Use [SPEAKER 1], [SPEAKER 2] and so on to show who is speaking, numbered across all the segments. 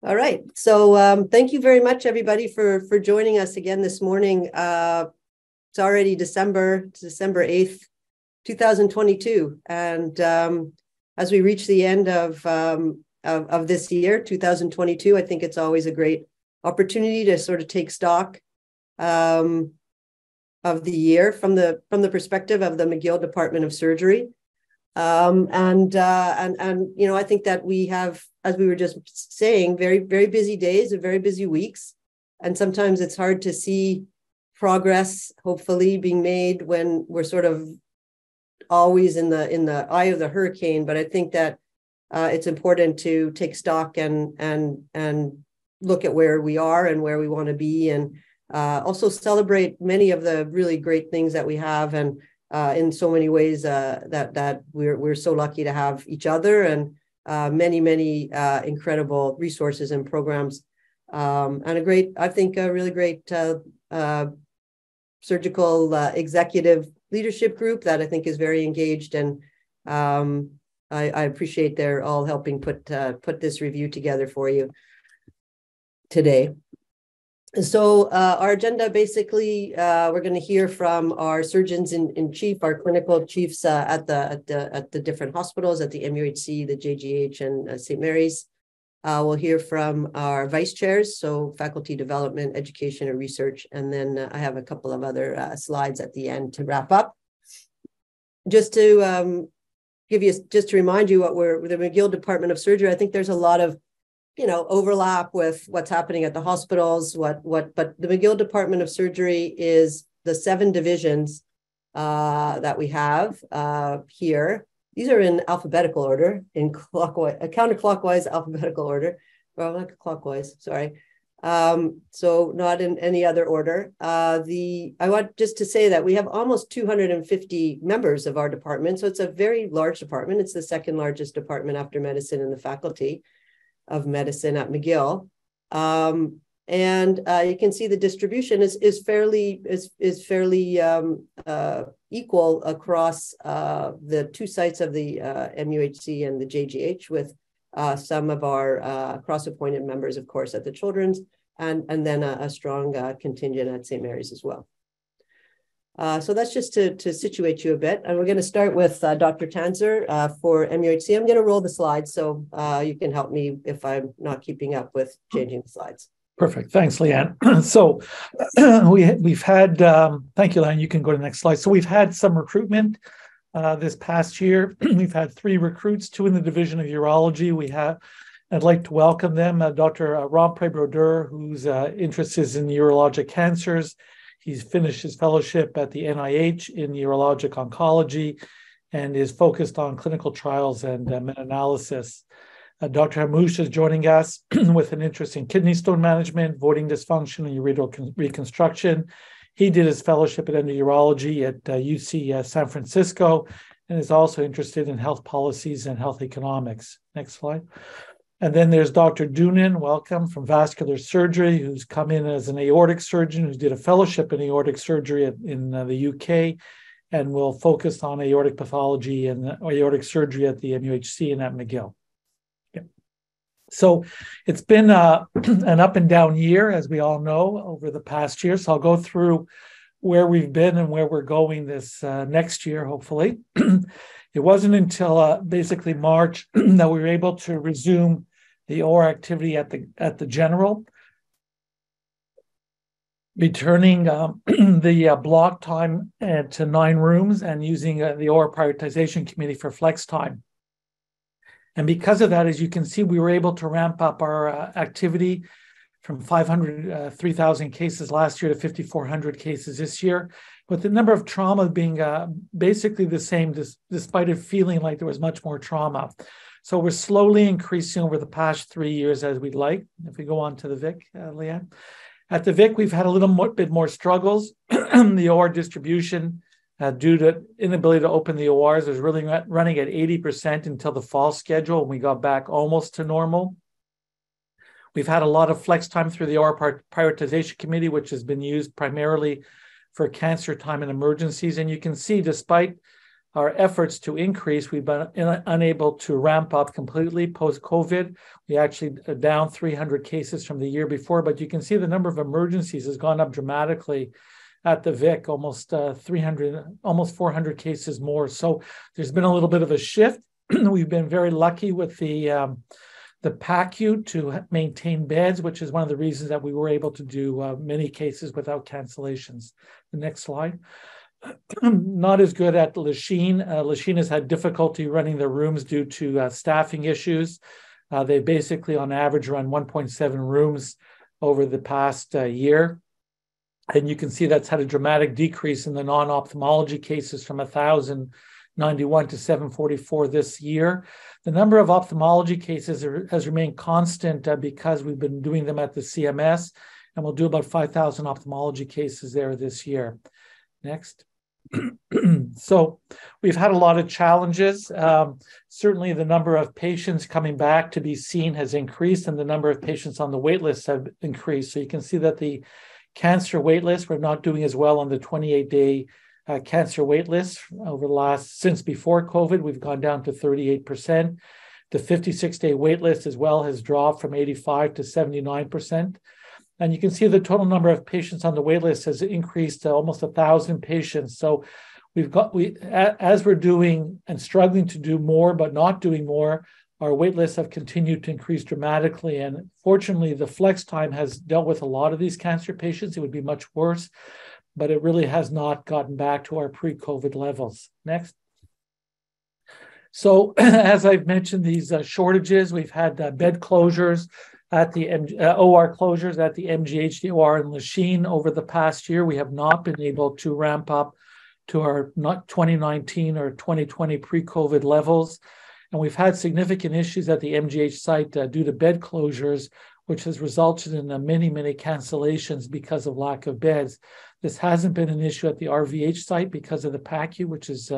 [SPEAKER 1] All right. So thank you very much, everybody, for joining us again this morning. It's already December 8th, 2022. And as we reach the end of this year, 2022, I think it's always a great opportunity to sort of take stock of the year from the perspective of the McGill Department of Surgery. And I think that we have, as we were just saying, very, very busy days and very busy weeks. And sometimes it's hard to see progress, hopefully, being made when we're sort of always in the eye of the hurricane. But I think that it's important to take stock and look at where we are and where we want to be, and also celebrate many of the really great things that we have, and in so many ways that we're so lucky to have each other, and many incredible resources and programs, and a really great surgical executive leadership group that I think is very engaged, and I appreciate they're all helping put this review together for you today. So our agenda, basically, we're going to hear from our surgeons in chief, our clinical chiefs at the different hospitals, at the MUHC, the JGH, and St. Mary's. We'll hear from our vice chairs, so faculty development, education, and research. And then I have a couple of other slides at the end to wrap up. Just to remind you what the McGill Department of Surgery. I think there's a lot of overlap with what's happening at the hospitals. But the McGill Department of Surgery is the 7 divisions that we have here. These are in alphabetical order, in counterclockwise alphabetical order. Well, not clockwise, sorry. So not in any other order. I want just to say that we have almost 250 members of our department. So it's a very large department. It's the second largest department after medicine in the faculty of medicine at McGill. And you can see the distribution is fairly equal across the 2 sites of the MUHC and the JGH, with some of our cross-appointed members, of course, at the Children's, and then a strong contingent at St. Mary's as well. So that's just to situate you a bit. And we're going to start with Dr. Tanzer for MUHC. I'm going to roll the slides, so you can help me if I'm not keeping up with changing the slides.
[SPEAKER 2] Perfect. Thanks, Leanne. So we've had, thank you, Leanne. You can go to the next slide. So we've had some recruitment this past year. We've had 3 recruits, 2 in the Division of Urology. I'd like to welcome them, Dr. Rompré-Brodeur, whose interest is in urologic cancers. He's finished his fellowship at the NIH in urologic oncology and is focused on clinical trials and meta-analysis. Dr. Hamouche is joining us with an interest in kidney stone management, voiding dysfunction, and ureteral reconstruction. He did his fellowship at endourology at UC San Francisco and is also interested in health policies and health economics. Next slide. And then there's Dr. Doonan, welcome, from vascular surgery, who's come in as an aortic surgeon, who did a fellowship in aortic surgery in the UK, and will focus on aortic pathology and aortic surgery at the MUHC and at McGill. Yeah. So it's been an up and down year, as we all know, over the past year. So I'll go through where we've been and where we're going this next year, hopefully. It wasn't until basically March that we were able to resume the OR activity at the general, returning the block time to 9 rooms and using the OR prioritization committee for flex time. And because of that, as you can see, we were able to ramp up our activity from 3,000 cases last year to 5,400 cases this year, with the number of trauma being basically the same, despite it feeling like there was much more trauma. So we're slowly increasing over the past 3 years as we'd like. If we go on to the VIC, Leanne. At the VIC, we've had a bit more struggles. The OR distribution, due to inability to open the ORs, was really running at 80% until the fall schedule, when we got back almost to normal. We've had a lot of flex time through the OR prioritization committee, which has been used primarily for cancer time and emergencies. And you can see, despite our efforts to increase. We've been unable to ramp up completely post-COVID. We actually are down 300 cases from the year before, but you can see the number of emergencies has gone up dramatically at the Vic, almost 400 cases more. So there's been a little bit of a shift. We've been very lucky with the PACU to maintain beds, which is one of the reasons that we were able to do many cases without cancellations. The next slide. Not as good at Lachine. Lachine has had difficulty running their rooms due to staffing issues. They basically, on average, run 1.7 rooms over the past year. And you can see that's had a dramatic decrease in the non-ophthalmology cases from 1,091 to 744 this year. The number of ophthalmology cases has remained constant because we've been doing them at the CMS, and we'll do about 5,000 ophthalmology cases there this year. Next. So we've had a lot of challenges. Certainly the number of patients coming back to be seen has increased, and the number of patients on the wait list have increased. So you can see that the cancer wait list, we're not doing as well on the 28-day cancer wait list over the since before COVID. We've gone down to 38%. The 56-day wait list as well has dropped from 85 to 79%. And you can see the total number of patients on the wait list has increased to almost 1,000 patients. So as we're doing and struggling to do more, but not doing more, our wait lists have continued to increase dramatically. And fortunately, the flex time has dealt with a lot of these cancer patients. It would be much worse, but it really has not gotten back to our pre-COVID levels. Next. So as I've mentioned, these shortages, we've had bed closures at the OR closures at the MGH, the OR, and Lachine over the past year. We have not been able to ramp up to our 2019 or 2020 pre-COVID levels. And we've had significant issues at the MGH site due to bed closures, which has resulted in many, many cancellations because of lack of beds. This hasn't been an issue at the RVH site because of the PACU, which is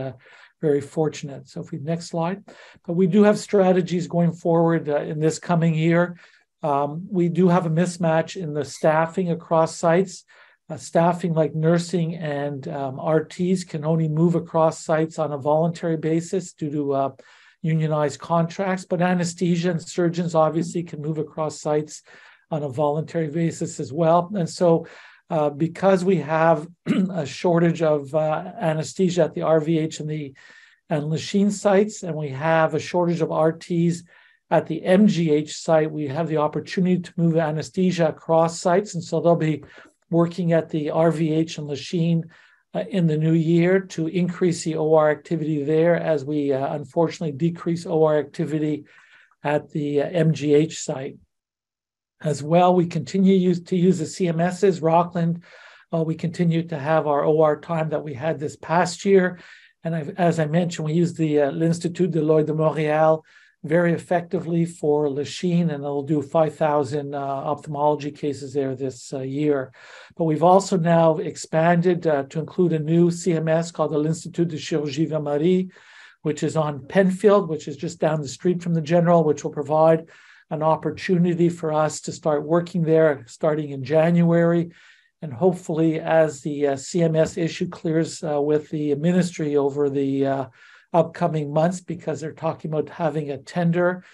[SPEAKER 2] very fortunate. So if we next slide. But we do have strategies going forward in this coming year. We do have a mismatch in the staffing across sites. Staffing like nursing and RTs can only move across sites on a voluntary basis due to unionized contracts, but anesthesia and surgeons obviously can move across sites on a voluntary basis as well. And so because we have a shortage of anesthesia at the RVH and Lachine sites, and we have a shortage of RTs at the MGH site, we have the opportunity to move anesthesia across sites. And so they'll be working at the RVH and Lachine in the new year to increase the OR activity there as we unfortunately decrease OR activity at the MGH site. As well, we continue to use the CMSs. Rockland, we continue to have our OR time that we had this past year. And as I mentioned, we use the l'Institut de l'Œil de Montréal very effectively for Lachine, and they'll do 5,000 ophthalmology cases there this year. But we've also now expanded to include a new CMS called the l'Institut de Chirurgie Ville-Marie, which is on Penfield, which is just down the street from the General, which will provide an opportunity for us to start working there starting in January. And hopefully, as the CMS issue clears with the ministry over the upcoming months, because they're talking about having a tender.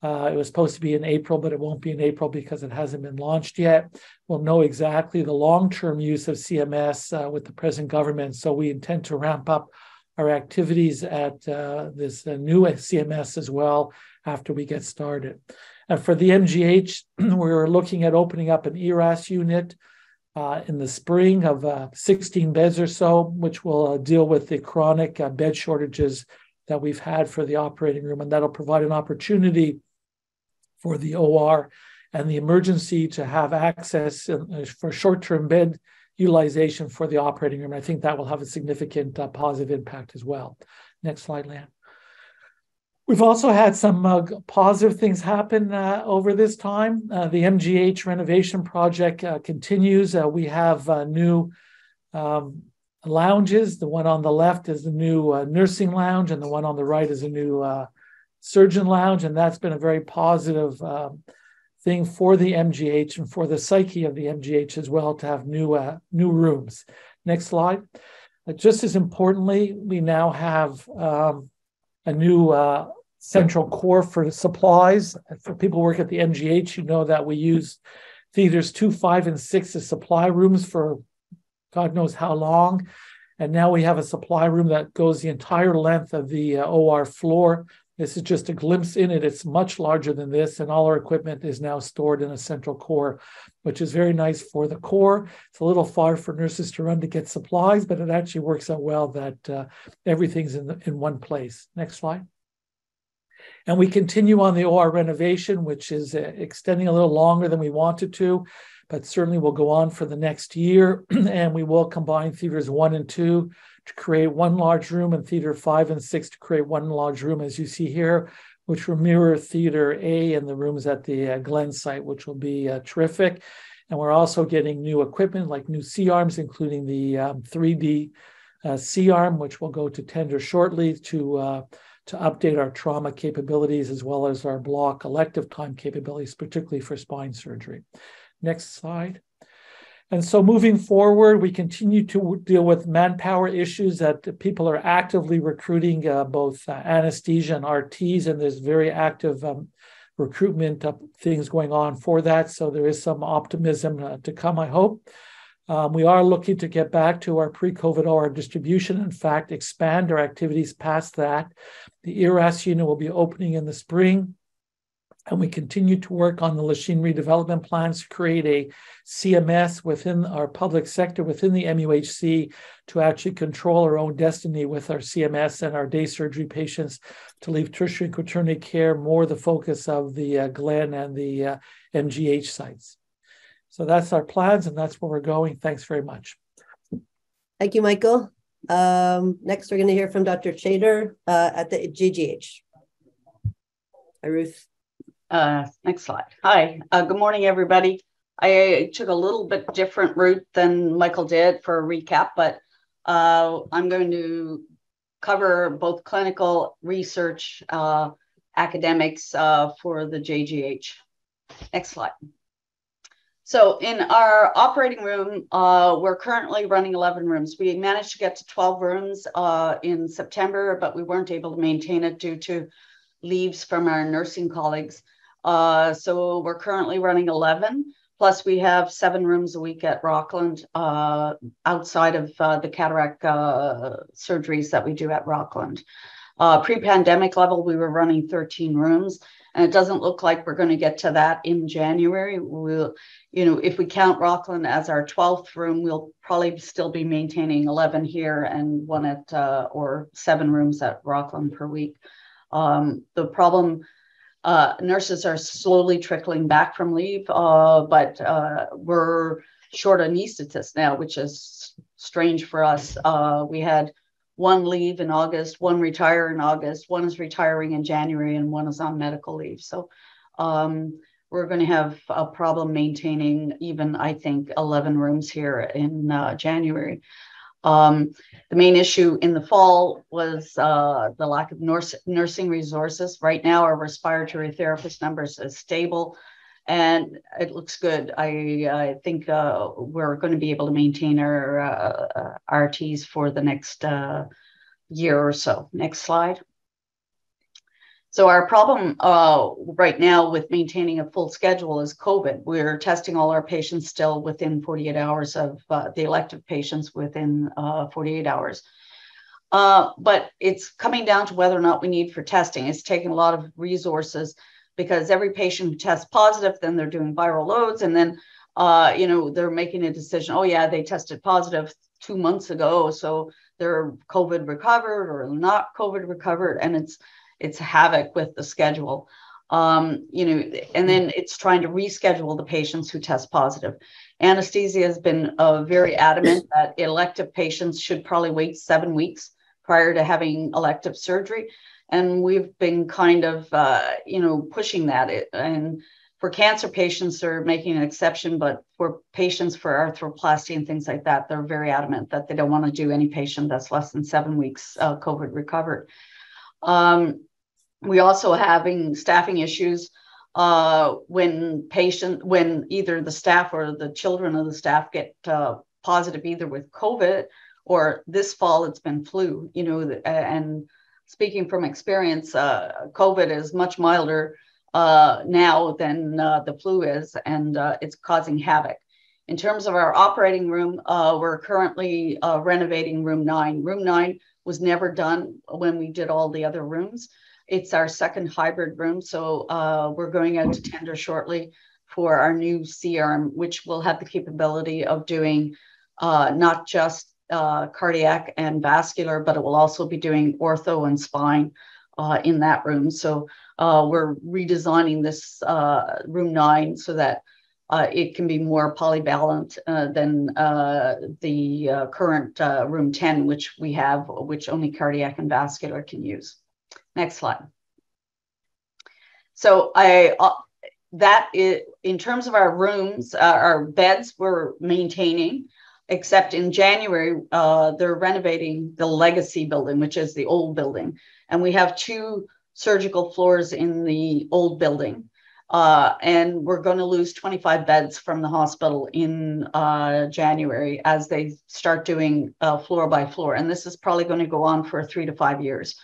[SPEAKER 2] It was supposed to be in April, but it won't be in April because it hasn't been launched yet. We'll know exactly the long-term use of CMS with the present government. So we intend to ramp up our activities at this new CMS as well after we get started. And for the MGH, we're looking at opening up an ERAS unit in the spring of 16 beds or so, which will deal with the chronic bed shortages that we've had for the operating room. And that'll provide an opportunity for the OR and the emergency to have access for short-term bed utilization for the operating room. I think that will have a significant positive impact as well. Next slide, Lan. We've also had some positive things happen over this time. The MGH renovation project continues. We have new lounges. The one on the left is the new nursing lounge, and the one on the right is a new surgeon lounge. And that's been a very positive thing for the MGH and for the psyche of the MGH as well, to have new rooms. Next slide. Just as importantly, we now have a new central core for supplies. For people who work at the MGH, you know that we use theaters 2, 5, and 6 as supply rooms for God knows how long. And now we have a supply room that goes the entire length of the OR floor. This is just a glimpse in it. It's much larger than this, and all our equipment is now stored in a central core, which is very nice for the core. It's a little far for nurses to run to get supplies, but it actually works out well that everything's in one place. Next slide. And we continue on the OR renovation, which is extending a little longer than we wanted to, but certainly will go on for the next year. And we will combine theaters 1 and 2 to create one large room, and theater 5 and 6 to create one large room, as you see here, which will mirror theater A and the rooms at the Glen site, which will be terrific. And we're also getting new equipment like new C-arms, including the 3D C-arm, which will go to tender shortly to update our trauma capabilities as well as our block elective time capabilities, particularly for spine surgery. Next slide. And so moving forward, we continue to deal with manpower issues that people are actively recruiting both anesthesia and RTs, and there's very active recruitment things going on for that. So there is some optimism to come, I hope. We are looking to get back to our pre-COVID OR distribution, in fact, expand our activities past that. The ERAS unit will be opening in the spring, and we continue to work on the Lachine redevelopment plans to create a CMS within our public sector, within the MUHC, to actually control our own destiny with our CMS and our day surgery patients, to leave tertiary and quaternary care more the focus of the Glen and the MGH sites. So that's our plans, and that's where we're going. Thanks very much.
[SPEAKER 1] Thank you, Michael. Next, we're going to hear from Dr. Chaytor at the GGH. Hi, Ruth.
[SPEAKER 3] Next slide. Hi, good morning, everybody. I took a little bit different route than Michael did for a recap, but I'm going to cover both clinical research, academics for the JGH. Next slide. So in our operating room, we're currently running 11 rooms. We managed to get to 12 rooms in September, but we weren't able to maintain it due to leaves from our nursing colleagues. So we're currently running 11, plus we have 7 rooms a week at Rockland outside of the cataract surgeries that we do at Rockland. Pre-pandemic level, we were running 13 rooms, and it doesn't look like we're going to get to that in January. We'll, if we count Rockland as our 12th room, we'll probably still be maintaining 11 here and 1 at, or 7 rooms at Rockland per week. The problem, nurses are slowly trickling back from leave, but we're short anesthetists now, which is strange for us. We had 1 leave in August, 1 retire in August, 1 is retiring in January, and 1 is on medical leave. So we're going to have a problem maintaining even, I think, 11 rooms here in January. The main issue in the fall was the lack of nursing resources. Right now, our respiratory therapist numbers is stable, and it looks good. I think we're going to be able to maintain our RTs for the next year or so. Next slide. So our problem right now with maintaining a full schedule is COVID. We're testing all our patients still within 48 hours of the elective patients within 48 hours. But it's coming down to whether or not we need for testing. It's taking a lot of resources because every patient who tests positive, then they're doing viral loads, and then they're making a decision. Oh yeah, they tested positive 2 months ago, so they're COVID recovered or not COVID recovered, and it's havoc with the schedule. And then it's trying to reschedule the patients who test positive. Anesthesia has been very adamant that elective patients should probably wait 7 weeks prior to having elective surgery. And we've been kind of, pushing that. And for cancer patients, they're making an exception, but for patients for arthroplasty and things like that, they're very adamant that they don't want to do any patient that's less than 7 weeks COVID recovered. We also having staffing issues when either the staff or the children of the staff get positive, either with COVID or this fall it's been flu, you know, and speaking from experience, COVID is much milder now than the flu is, and it's causing havoc. In terms of our operating room, we're currently renovating room 9. Room 9 was never done when we did all the other rooms. It's our second hybrid room, so we're going out to tender shortly for our new C-arm, which will have the capability of doing not just cardiac and vascular, but it will also be doing ortho and spine in that room. So we're redesigning this room 9 so that it can be more polyvalent than the current room 10, which we have, which only cardiac and vascular can use. Next slide. So that is, in terms of our rooms, our beds we're maintaining, except in January, they're renovating the legacy building, which is the old building. And we have 2 surgical floors in the old building. And we're going to lose 25 beds from the hospital in January as they start doing floor by floor. And this is probably going to go on for 3 to 5 years.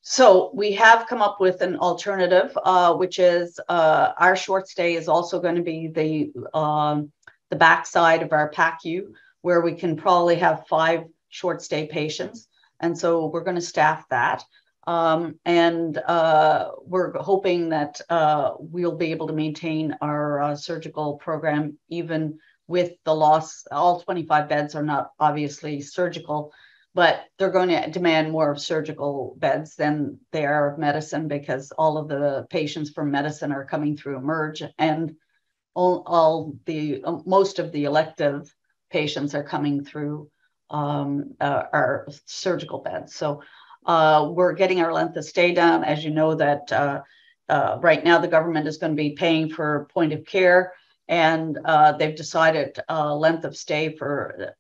[SPEAKER 3] So we have come up with an alternative, which is our short stay is also going to be the backside of our PACU, where we can probably have 5 short stay patients. And so we're going to staff that. And we're hoping that we'll be able to maintain our surgical program even with the loss. All 25 beds are not obviously surgical, but they're going to demand more of surgical beds than they are of medicine, because all of the patients from medicine are coming through Emerge, and most of the elective patients are coming through our surgical beds. So we're getting our length of stay down. As you know, that right now the government is going to be paying for point of care, and they've decided length of stay for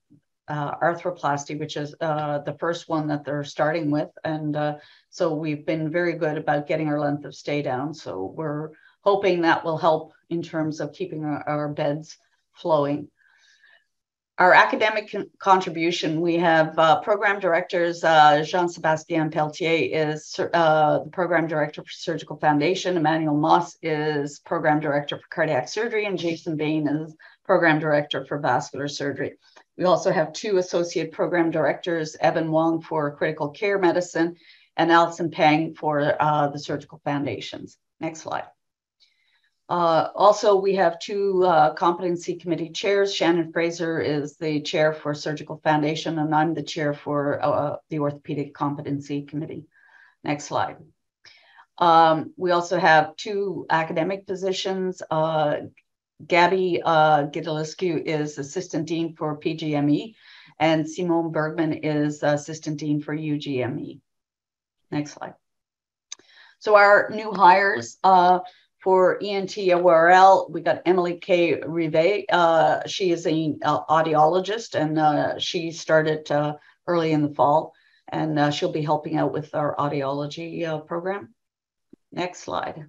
[SPEAKER 3] arthroplasty, which is the first one that they're starting with. And so we've been very good about getting our length of stay down. So we're hoping that will help in terms of keeping our beds flowing. Our academic contribution, we have program directors. Jean-Sébastien Pelletier is the program director for Surgical Foundation. Emmanuel Moss is program director for cardiac surgery, and Jason Bain is program director for vascular surgery. We also have 2 associate program directors, Evan Wong for critical care medicine and Alison Pang for the Surgical Foundations. Next slide. Also, we have 2 competency committee chairs. Shannon Fraser is the chair for Surgical Foundation, and I'm the chair for the Orthopedic Competency Committee. Next slide. We also have 2 academic positions. Gabby Gidalescu is Assistant Dean for PGME, and Simone Bergman is Assistant Dean for UGME. Next slide. So our new hires for ENT ORL, we got Emily K. Rivet. She is an audiologist, and she started early in the fall, and she'll be helping out with our audiology program. Next slide.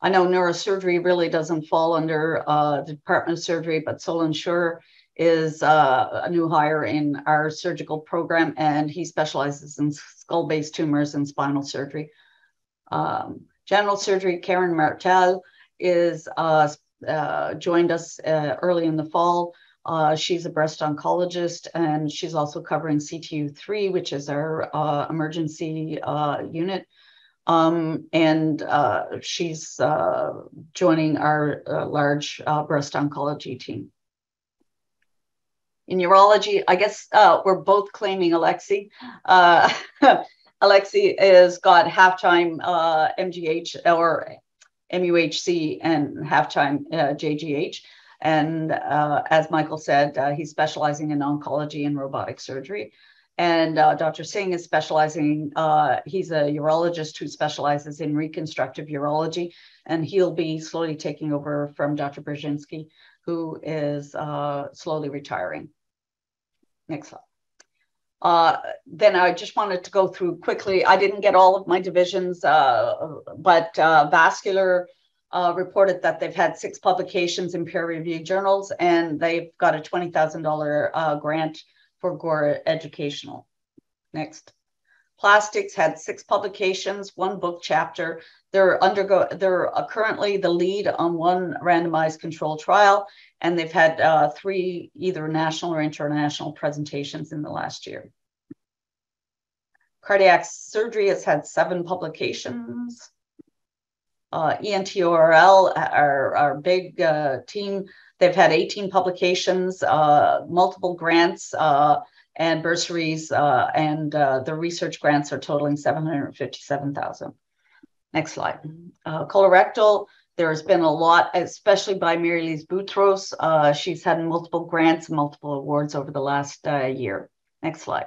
[SPEAKER 3] I know neurosurgery really doesn't fall under the Department of Surgery, but Solon Schur is a new hire in our surgical program, and he specializes in skull-based tumors and spinal surgery. General surgery, Karen Martel is joined us early in the fall. She's a breast oncologist, and she's also covering CTU3, which is our emergency unit. And she's joining our large breast oncology team. In urology, I guess we're both claiming Alexi. Alexi has got half-time MGH or MUHC and half-time JGH. And as Michael said, he's specializing in oncology and robotic surgery. And Dr. Singh is specializing, he's a urologist who specializes in reconstructive urology, and he'll be slowly taking over from Dr. Brzezinski, who is slowly retiring. Next slide. Then I just wanted to go through quickly. I didn't get all of my divisions, but vascular reported that they've had 6 publications in peer-reviewed journals, and they've got a $20,000 grant for Gore Educational. Next. Plastics had 6 publications, 1 book chapter. They're currently the lead on 1 randomized control trial, and they've had 3 either national or international presentations in the last year. Cardiac surgery has had 7 publications. ENTORL, our big team, they've had 18 publications, multiple grants, and bursaries, and the research grants are totaling $757,000. Next slide. Colorectal, there's been a lot, especially by Mary-Lise Boutros. She's had multiple grants and multiple awards over the last year. Next slide.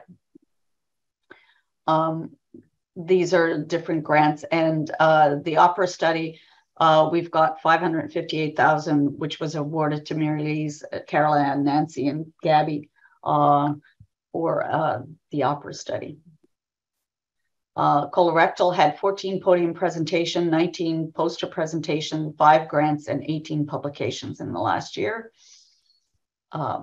[SPEAKER 3] These are different grants, and the opera study, we've got $558,000, which was awarded to Mary-Lise, Carol Ann, Nancy, and Gabby for the opera study. Colorectal had 14 podium presentation, 19 poster presentation, 5 grants, and 18 publications in the last year.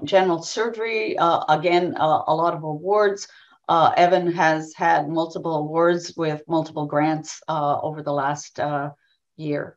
[SPEAKER 3] General surgery, again, a lot of awards. Evan has had multiple awards with multiple grants over the last year.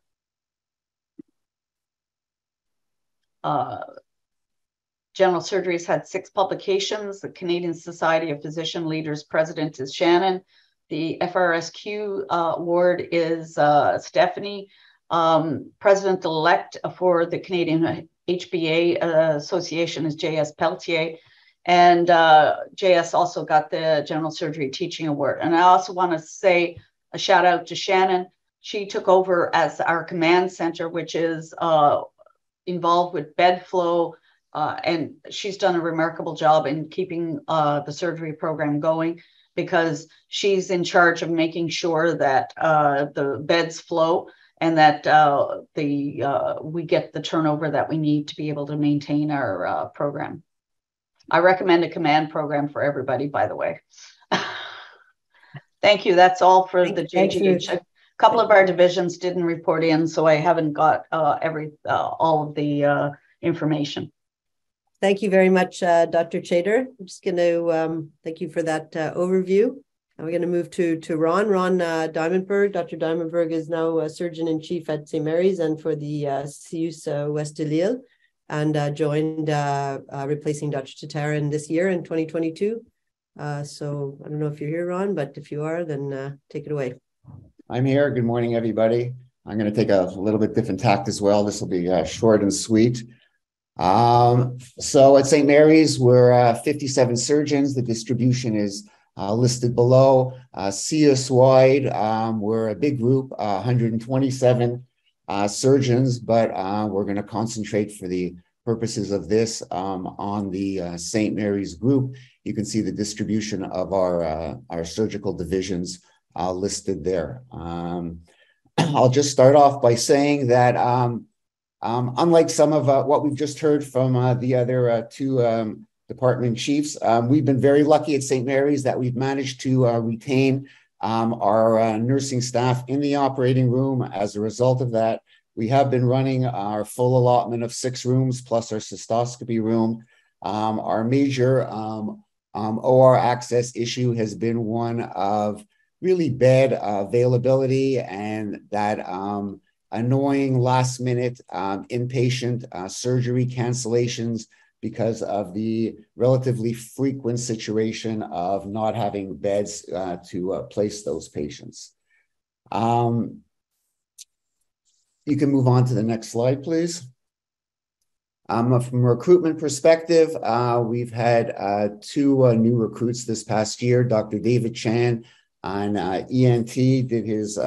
[SPEAKER 3] General surgery has had 6 publications. The Canadian Society of Physician Leaders president is Shannon. The FRSQ award is Stephanie. President-elect for the Canadian HBA Association is J.S. Pelletier. And JS also got the General Surgery Teaching Award. And I also want to say a shout out to Shannon. She took over as our command center, which is involved with bed flow. And she's done a remarkable job in keeping the surgery program going, because she's in charge of making sure that the beds flow and that we get the turnover that we need to be able to maintain our program. I recommend a command program for everybody, by the way. Thank you. That's all for the JGH. A couple of our divisions didn't report in, so I haven't got all of the information.
[SPEAKER 1] Thank you very much, Dr. Chaytor. I'm just going to thank you for that overview. And we're going to move to Ron Dimentberg. Dr. Dimentberg is now a surgeon-in-chief at St. Mary's and for the CIUS West de Lille, and joined replacing Dr. Tatarin this year in 2022. So I don't know if you're here, Ron, but if you are, then take it away.
[SPEAKER 4] I'm here. Good morning, everybody. I'm going to take a little bit different tact as well. This will be short and sweet. So at St. Mary's, we're 57 surgeons. The distribution is listed below. CIUS-wide, we're a big group, 127 surgeons, but we're going to concentrate for the purposes of this on the St. Mary's group. You can see the distribution of our surgical divisions listed there. I'll just start off by saying that unlike some of what we've just heard from the other 2 department chiefs, we've been very lucky at St. Mary's that we've managed to retain our nursing staff in the operating room. As a result of that, we have been running our full allotment of 6 rooms plus our cystoscopy room. Our major OR access issue has been one of really bed availability and that annoying last minute inpatient surgery cancellations because of the relatively frequent situation of not having beds to place those patients. You can move on to the next slide, please. From a recruitment perspective, we've had 2 new recruits this past year. Dr. David Chan on ENT did his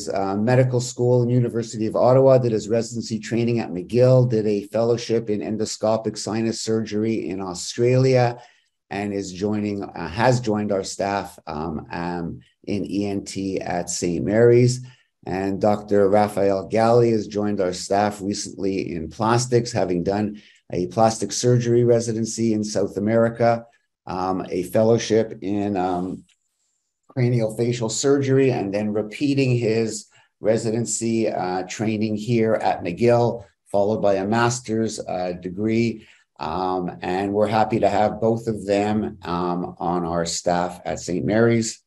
[SPEAKER 4] medical school in University of Ottawa, did his residency training at McGill, did a fellowship in endoscopic sinus surgery in Australia, and has joined our staff in ENT at St. Mary's. And Dr. Raphael Galli has joined our staff recently in plastics, having done a plastic surgery residency in South America, a fellowship in craniofacial surgery, and then repeating his residency training here at McGill, followed by a master's degree And we're happy to have both of them on our staff at St. Mary's.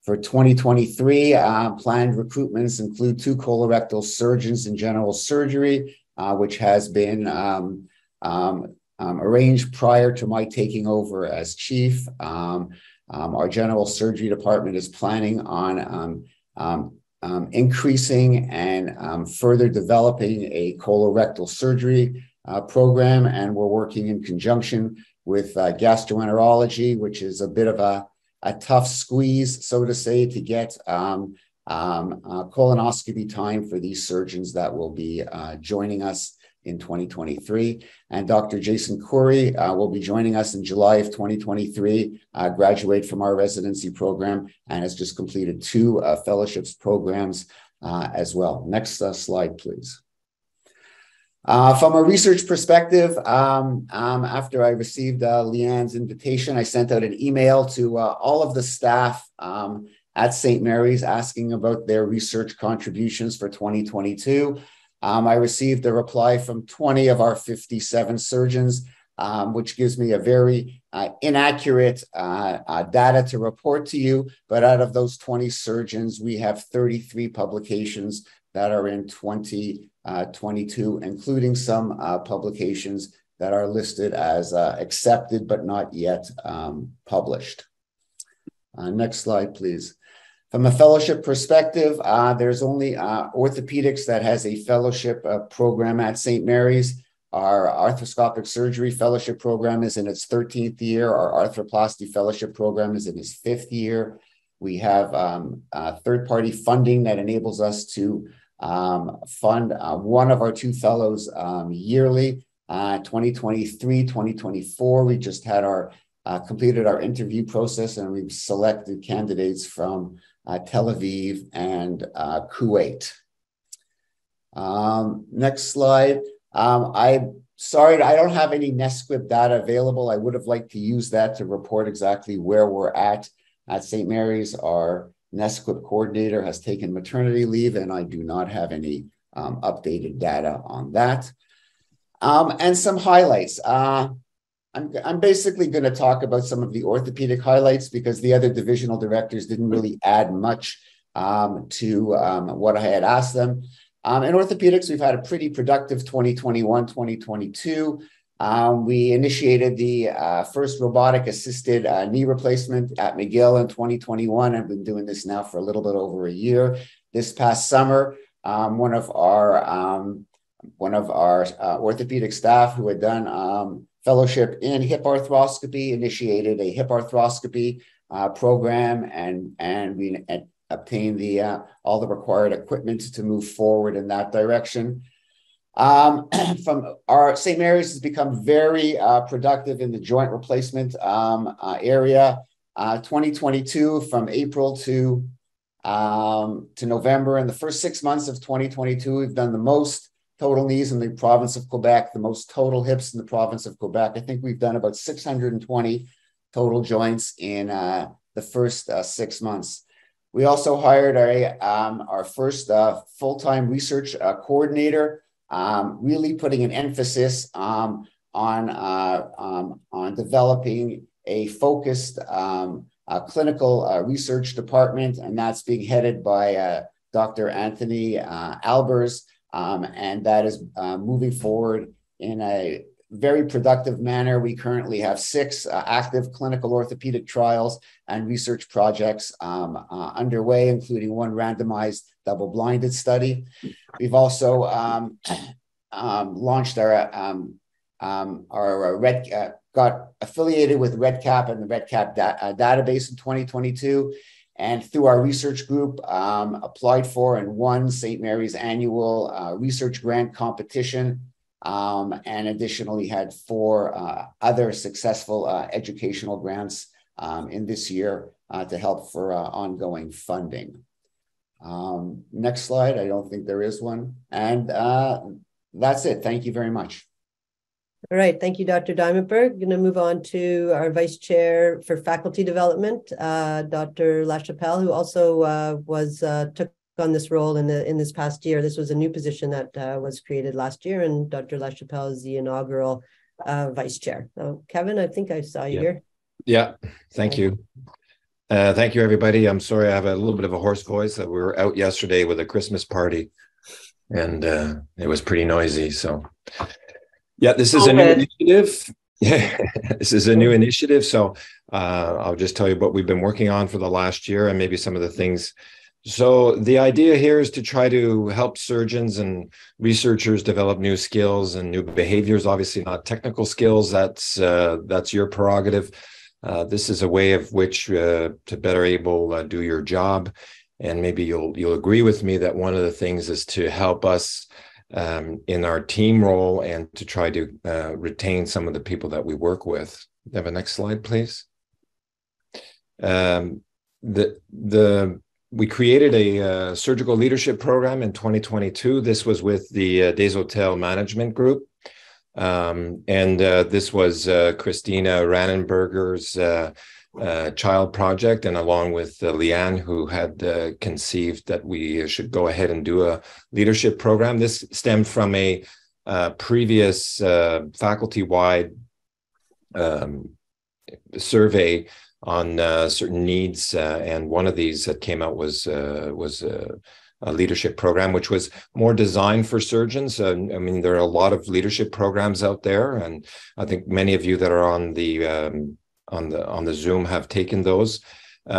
[SPEAKER 4] For 2023, planned recruitments include 2 colorectal surgeons in general surgery, which has been arranged prior to my taking over as chief. Our general surgery department is planning on increasing and further developing a colorectal surgery program, and we're working in conjunction with gastroenterology, which is a bit of a tough squeeze, so to say, to get colonoscopy time for these surgeons that will be joining us in 2023. And Dr. Jason Khoury will be joining us in July of 2023, graduate from our residency program, and has just completed 2 fellowships programs as well. Next slide, please. From a research perspective, after I received Leanne's invitation, I sent out an email to all of the staff at St. Mary's asking about their research contributions for 2022. I received a reply from 20 of our 57 surgeons, which gives me a very inaccurate data to report to you. But out of those 20 surgeons, we have 33 publications that are in 2022, including some publications that are listed as accepted but not yet published. Next slide, please. From a fellowship perspective, there's only orthopedics that has a fellowship program at St. Mary's. Our arthroscopic surgery fellowship program is in its 13th year. Our arthroplasty fellowship program is in its 5th year. We have third-party funding that enables us to fund one of our 2 fellows yearly. 2023, 2024, we just had our completed our interview process, and we've selected candidates from Tel Aviv and Kuwait. Next slide. I'm sorry, I don't have any NESQIP data available. I would have liked to use that to report exactly where we're at St. Mary's. Our NESQIP coordinator has taken maternity leave, and I do not have any updated data on that. And some highlights. I'm basically going to talk about some of the orthopedic highlights because the other divisional directors didn't really add much to what I had asked them. In orthopedics, we've had a pretty productive 2021, 2022. We initiated the first robotic-assisted knee replacement at McGill in 2021. I've been doing this now for a little bit over a year. This past summer, one of our orthopedic staff who had done fellowship in hip arthroscopy initiated a hip arthroscopy program, and we obtained all the required equipment to move forward in that direction. From our St. Mary's has become very productive in the joint replacement area. 2022, from April to November, in the first 6 months of 2022, we've done the most total knees in the province of Quebec, the most total hips in the province of Quebec. I think we've done about 620 total joints in the first 6 months. We also hired our first full-time research coordinator, really putting an emphasis on developing a focused clinical research department, and that's being headed by Dr. Anthony Albers. And that is moving forward in a very productive manner. We currently have 6 active clinical orthopedic trials and research projects underway, including 1 randomized double-blinded study. We've also launched our got affiliated with REDCap and the REDCap database in 2022. And through our research group, applied for and won St. Mary's annual research grant competition, and additionally had 4 other successful educational grants in this year to help for ongoing funding. Next slide. I don't think there is one. And that's it. Thank you very much.
[SPEAKER 1] All right. Thank you, Dr. Dimentberg. Going to move on to our Vice Chair for Faculty Development, Dr. Lachapelle, who also took on this role in this past year. This was a new position that was created last year, and Dr. Lachapelle is the inaugural vice chair. So Kevin, I think I saw you here.
[SPEAKER 5] Yeah, thank you. Thank you, everybody. I'm sorry I have a little bit of a hoarse voice. We were out yesterday with a Christmas party, and it was pretty noisy. So, yeah, this is a new initiative. Yeah, this is a new initiative. So I'll just tell you what we've been working on for the last year and maybe some of the things. So the idea here is to try to help surgeons and researchers develop new skills and new behaviors, obviously not technical skills. That's your prerogative. This is a way of which to better able do your job. And maybe you'll agree with me that one of the things is to help us in our team role and to try to retain some of the people that we work with. Have a next slide, please. We created a surgical leadership program in 2022. This was with the Des Hôtels Management Group. This was Christina Rannenberger's child project, and along with Leanne, who had conceived that we should go ahead and do a leadership program. This stemmed from a previous faculty-wide survey on certain needs, and one of these that came out was a leadership program, which was more designed for surgeons. I mean, there are a lot of leadership programs out there, and I think many of you that are on the Zoom have taken those.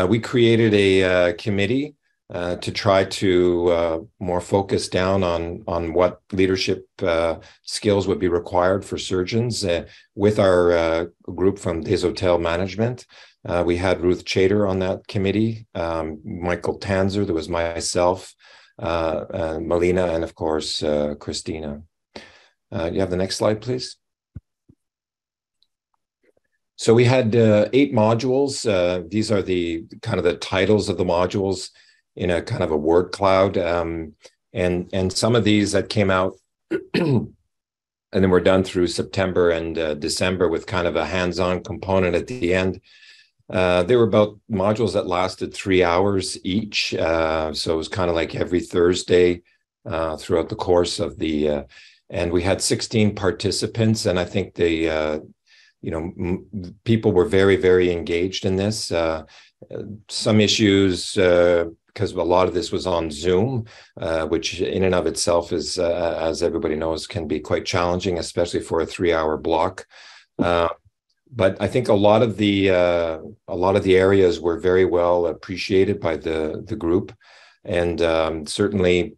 [SPEAKER 5] We created a committee to try to more focus down on what leadership skills would be required for surgeons with our group from Des Hôtels Management. We had Ruth Chaytor on that committee, Michael Tanzer, there was myself, Melina, and of course, Christina. You have the next slide, please. So we had 8 modules. These are the kind of the titles of the modules in a kind of a word cloud. And some of these that came out and then were done through September and December with kind of a hands-on component at the end. They were about modules that lasted 3 hours each. So it was kind of like every Thursday throughout the course of the, and we had 16 participants. And I think people were very, very engaged in this. Some issues, because a lot of this was on Zoom, which in and of itself is, as everybody knows, can be quite challenging, especially for a 3-hour block. But I think a lot of the areas were very well appreciated by the group, and certainly,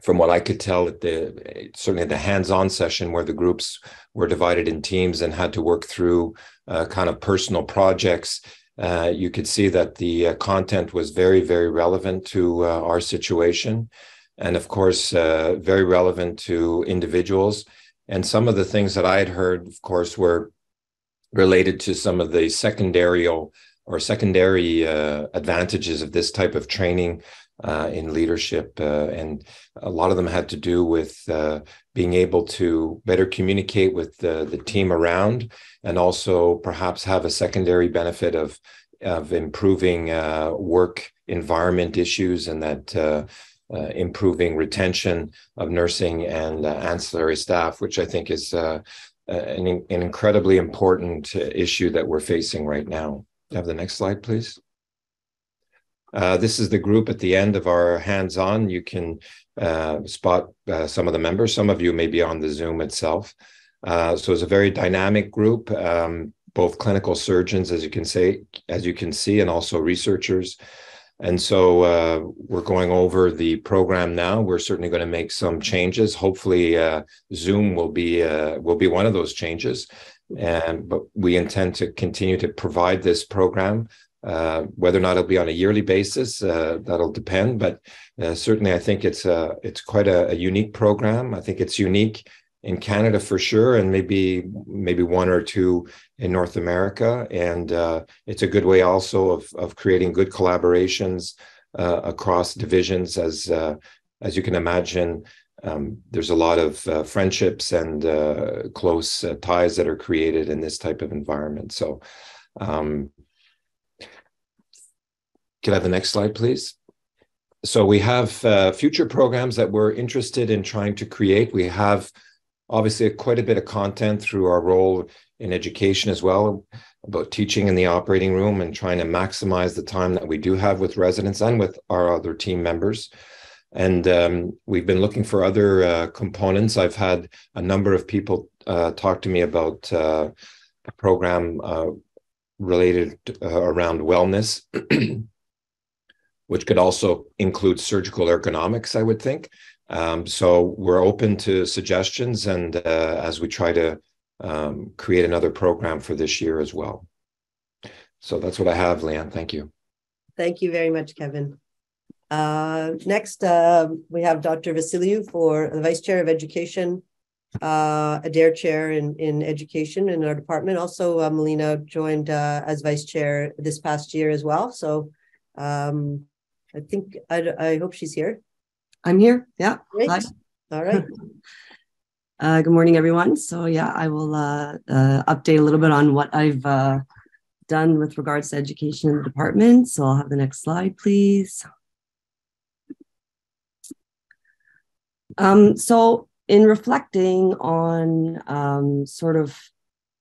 [SPEAKER 5] from what I could tell, certainly at the hands-on session where the groups were divided in teams and had to work through kind of personal projects, you could see that the content was very, very relevant to our situation, and of course, very relevant to individuals. And some of the things that I had heard, of course, were related to some of the secondary advantages of this type of training in leadership. And a lot of them had to do with being able to better communicate with the team around, and also perhaps have a secondary benefit of improving work environment issues, and that improving retention of nursing and ancillary staff, which I think is an incredibly important issue that we're facing right now. Have the next slide, please. This is the group at the end of our hands-on. You can spot some of the members. Some of you may be on the Zoom itself. So it's a very dynamic group, both clinical surgeons, as you can see, and also researchers. And so we're going over the program now. We're certainly going to make some changes. Hopefully, Zoom will be one of those changes. But we intend to continue to provide this program. Whether or not it'll be on a yearly basis, that'll depend. But certainly, I think it's quite a unique program. I think it's unique in Canada for sure, and maybe one or two in North America. And it's a good way also of creating good collaborations across divisions. As you can imagine, there's a lot of friendships and close ties that are created in this type of environment. So can I have the next slide, please? So we have future programs that we're interested in trying to create. We have obviously quite a bit of content through our role in education as well, about teaching in the operating room and trying to maximize the time that we do have with residents and with our other team members. And we've been looking for other components. I've had a number of people talk to me about a program related around wellness, which could also include surgical ergonomics, I would think. So we're open to suggestions, and as we try to create another program for this year as well. So that's what I have, Leanne. Thank you.
[SPEAKER 1] Thank you very much, Kevin. Next, we have Dr. Vassiliou for the Vice Chair of Education, Adair Chair in Education in our department. Also, Melina joined as Vice Chair this past year as well. So I think, I hope she's here.
[SPEAKER 6] I'm here. Yeah.
[SPEAKER 1] Great.
[SPEAKER 6] Hi.
[SPEAKER 1] All right.
[SPEAKER 6] Good morning, everyone. So yeah, I will update a little bit on what I've done with regards to education in the department. So I'll have the next slide, please. So in reflecting on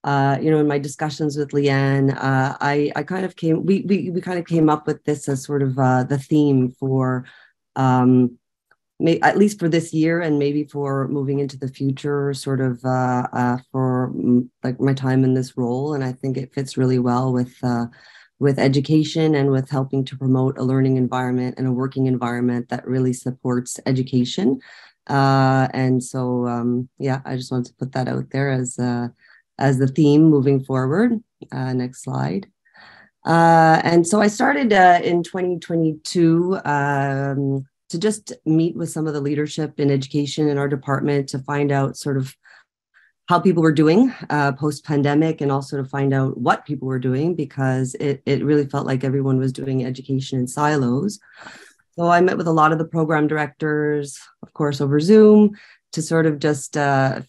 [SPEAKER 6] in my discussions with Leanne, I kind of we kind of came up with this as sort of the theme for at least for this year, and maybe for moving into the future, sort of for like my time in this role. And I think it fits really well with education and with helping to promote a learning environment and a working environment that really supports education. And so, yeah, I just wanted to put that out there as the theme moving forward. Next slide. And so I started in 2022 to just meet with some of the leadership in education in our department to find out sort of how people were doing post-pandemic, and also to find out what people were doing, because it really felt like everyone was doing education in silos. So I met with a lot of the program directors, of course, over Zoom, to sort of just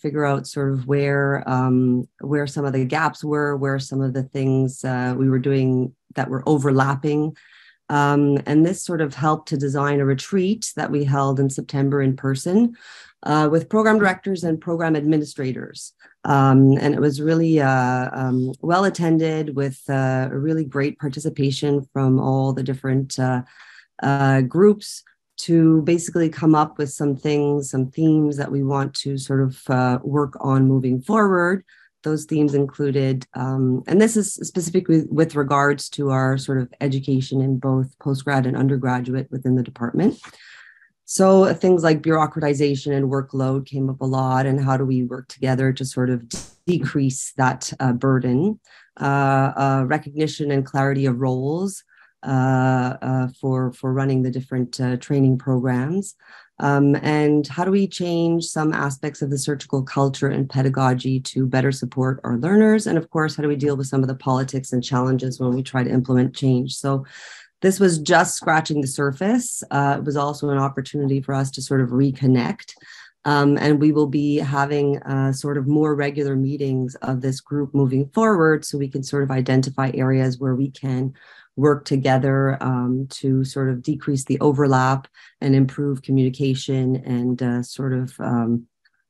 [SPEAKER 6] figure out sort of where some of the gaps were, where some of the things we were doing that were overlapping. And this sort of helped to design a retreat that we held in September in person with program directors and program administrators. And it was really well attended, with a really great participation from all the different groups, to basically come up with some things, some themes that we want to sort of work on moving forward. Those themes included, and this is specifically with regards to our sort of education in both postgrad and undergraduate within the department. So things like bureaucratization and workload came up a lot, and how do we work together to sort of decrease that burden, recognition and clarity of roles for running the different training programs. And how do we change some aspects of the surgical culture and pedagogy to better support our learners? And of course, how do we deal with some of the politics and challenges when we try to implement change? So this was just scratching the surface. It was also an opportunity for us to sort of reconnect. And we will be having sort of more regular meetings of this group moving forward, so we can sort of identify areas where we can work together to sort of decrease the overlap and improve communication, and sort of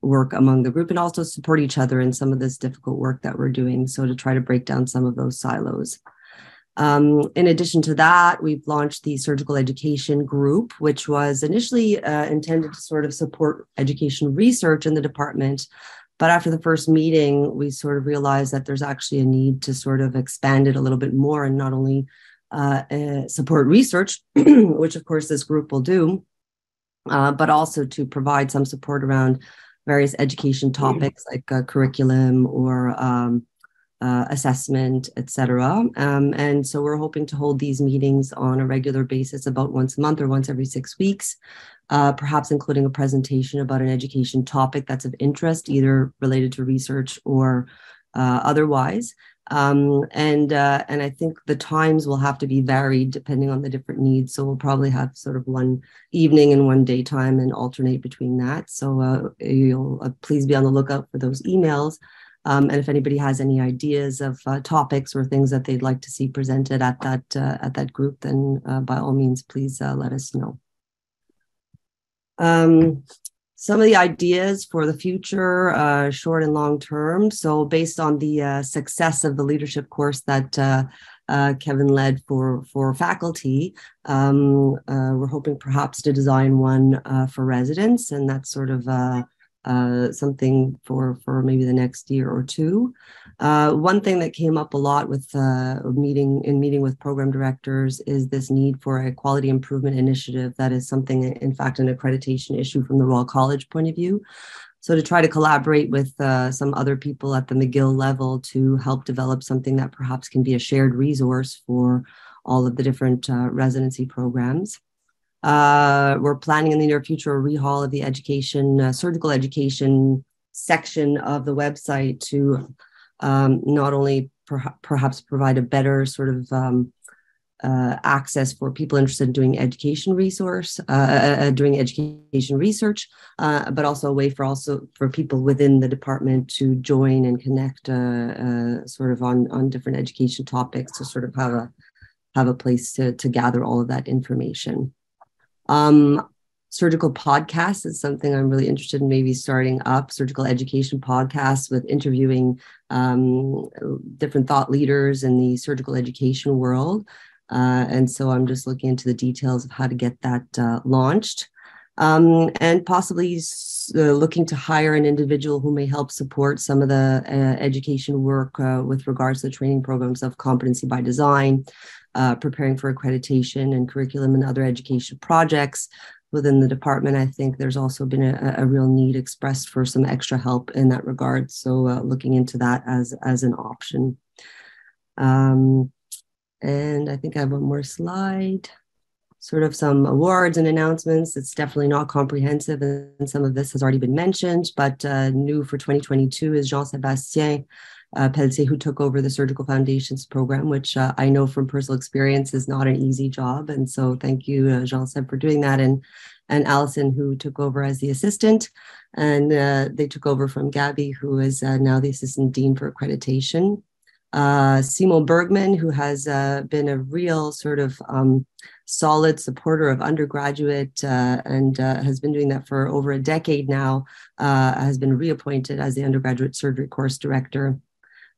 [SPEAKER 6] work among the group, and also support each other in some of this difficult work that we're doing. So to try to break down some of those silos. In addition to that, we've launched the surgical education group, which was initially intended to sort of support education research in the department. But after the first meeting, we sort of realized that there's actually a need to sort of expand it a little bit more, and not only support research, which of course this group will do, but also to provide some support around various education topics like curriculum or assessment, etc. And so we're hoping to hold these meetings on a regular basis, about once a month or once every 6 weeks, perhaps including a presentation about an education topic that's of interest, either related to research or otherwise. And I think the times will have to be varied depending on the different needs. So we'll probably have sort of one evening and one daytime and alternate between that. So you'll please be on the lookout for those emails. And if anybody has any ideas of topics or things that they'd like to see presented at that group, then by all means, please let us know. some of the ideas for the future, short and long term. So based on the success of the leadership course that Kevin led for faculty, we're hoping perhaps to design one for residents, and that's sort of something for maybe the next year or two. One thing that came up a lot with meeting with program directors is this need for a quality improvement initiative. That is something, in fact, an accreditation issue from the Royal College point of view. So to try to collaborate with some other people at the McGill level to help develop something that perhaps can be a shared resource for all of the different residency programs. We're planning in the near future a rehaul of the education, surgical education section of the website to not only perhaps provide a better sort of access for people interested in doing education research, but also a way for people within the department to join and connect sort of on different education topics to sort of have a place to gather all of that information. Surgical podcasts is something I'm really interested in maybe starting up, surgical education podcasts with interviewing different thought leaders in the surgical education world. And so I'm just looking into the details of how to get that launched. And possibly looking to hire an individual who may help support some of the education work with regards to the training programs of competency by design, preparing for accreditation and curriculum and other education projects within the department. I think there's also been a real need expressed for some extra help in that regard. So looking into that as an option. And I think I have one more slide, sort of some awards and announcements. It's definitely not comprehensive, and some of this has already been mentioned, but new for 2022 is Jean-Sébastien Pelletier, who took over the Surgical Foundations program, which I know from personal experience is not an easy job. And so thank you, Jean-Seb, for doing that. And Alison, who took over as the assistant. And they took over from Gabby, who is now the assistant dean for accreditation. Simon Bergman, who has been a real sort of solid supporter of undergraduate and has been doing that for over a decade now, has been reappointed as the undergraduate surgery course director.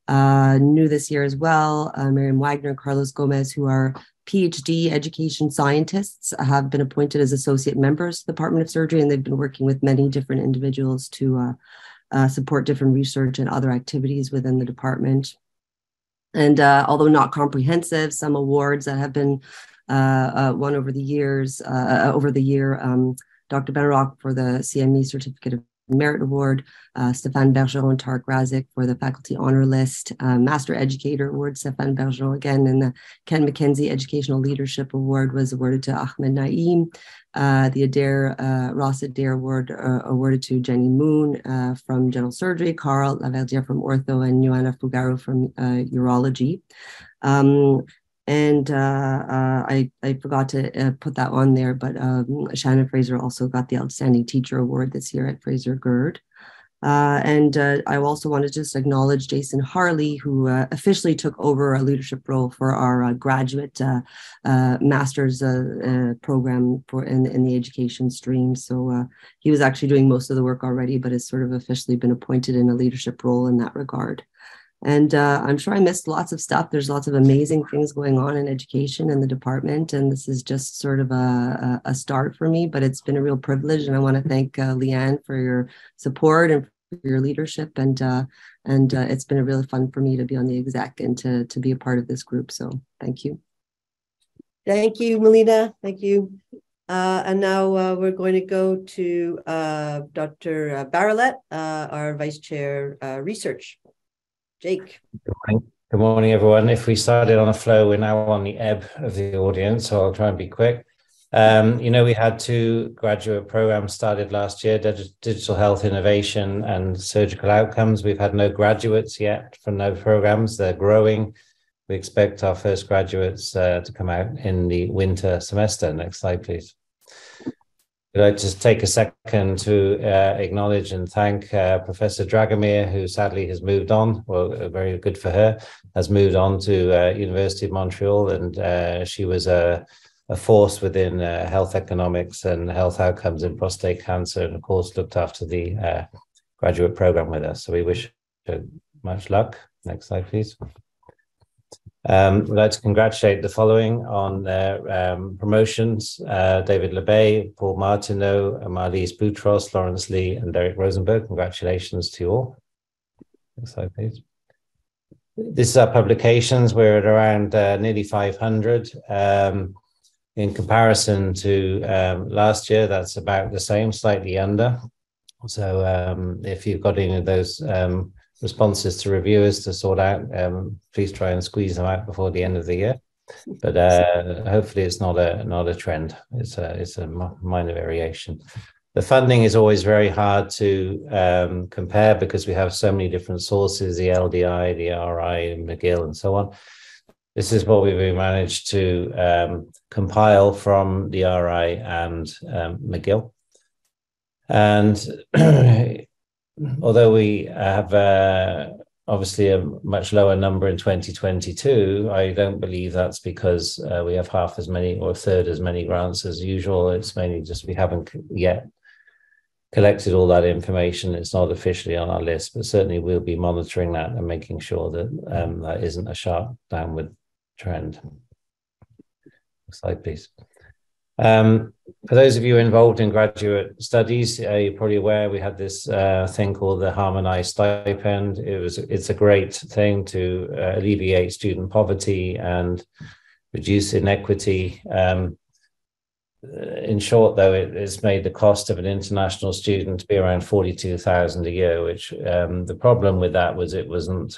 [SPEAKER 6] New this year as well, Miriam Wagner, Carlos Gomez, who are PhD education scientists, have been appointed as associate members of the Department of Surgery, and they've been working with many different individuals to support different research and other activities within the department. And although not comprehensive, some awards that have been won over the year, Dr. Benrock for the CME Certificate of Merit Award, Stéphane Bergeron and Tarek Razik for the Faculty Honor List, Master Educator Award, Stéphane Bergeron again, and the Ken McKenzie Educational Leadership Award was awarded to Ahmed Naeem. The Ross Adair Award awarded to Jenny Moon from General Surgery, Carl Laverdiere from Ortho, and Joanna Fugaro from Urology. And I forgot to put that on there, but Shannon Fraser also got the Outstanding Teacher Award this year at Fraser Gerd. And I also want to just acknowledge Jason Harley, who officially took over a leadership role for our graduate master's program in the education stream. So he was actually doing most of the work already, but has sort of officially been appointed in a leadership role in that regard. And I'm sure I missed lots of stuff. There's lots of amazing things going on in education in the department, and this is just sort of a start for me, but it's been a real privilege, and I want to thank Leanne for your support and for your leadership, and it's been a really fun for me to be on the exec and to be a part of this group, so thank you.
[SPEAKER 1] Thank you, Melina. Thank you. And now we're going to go to Dr. Barralet, our Vice Chair Research. Jake.
[SPEAKER 7] Good morning, everyone. If we started on a flow, we're now on the ebb of the audience, so I'll try and be quick. We had 2 graduate programs started last year, Digital Health Innovation and Surgical Outcomes. We've had no graduates yet from those programs. They're growing. We expect our first graduates to come out in the winter semester. Next slide, please. I'd like to take a second to acknowledge and thank Professor Dragomir, who sadly has moved on. Well, very good for her, has moved on to University of Montreal, and she was a a force within health economics and health outcomes in prostate cancer, and of course looked after the graduate program with us. So we wish her much luck. Next slide, please. We'd like to congratulate the following on their promotions: David Lebay, Paul Martineau, Marlies Boutros, Lawrence Lee, and Derek Rosenberg. Congratulations to you all. Next slide, please. This is our publications. We're at around nearly 500. In comparison to last year, that's about the same, slightly under. So if you've got any of those responses to reviewers to sort out, please try and squeeze them out before the end of the year. But hopefully it's not a trend. It's a minor variation. The funding is always very hard to compare because we have so many different sources, the LDI, the RI, McGill, and so on. This is what we've managed to compile from the RI and McGill. And although we have obviously a much lower number in 2022, I don't believe that's because we have half as many or a third as many grants as usual. It's mainly just we haven't yet collected all that information. It's not officially on our list, but certainly we'll be monitoring that and making sure that that isn't a sharp downward trend. Next slide, please. For those of you involved in graduate studies, you're probably aware we had this thing called the Harmonized Stipend. It's a great thing to alleviate student poverty and reduce inequity. In short, though, it's made the cost of an international student to be around $42,000 a year, which the problem with that was it wasn't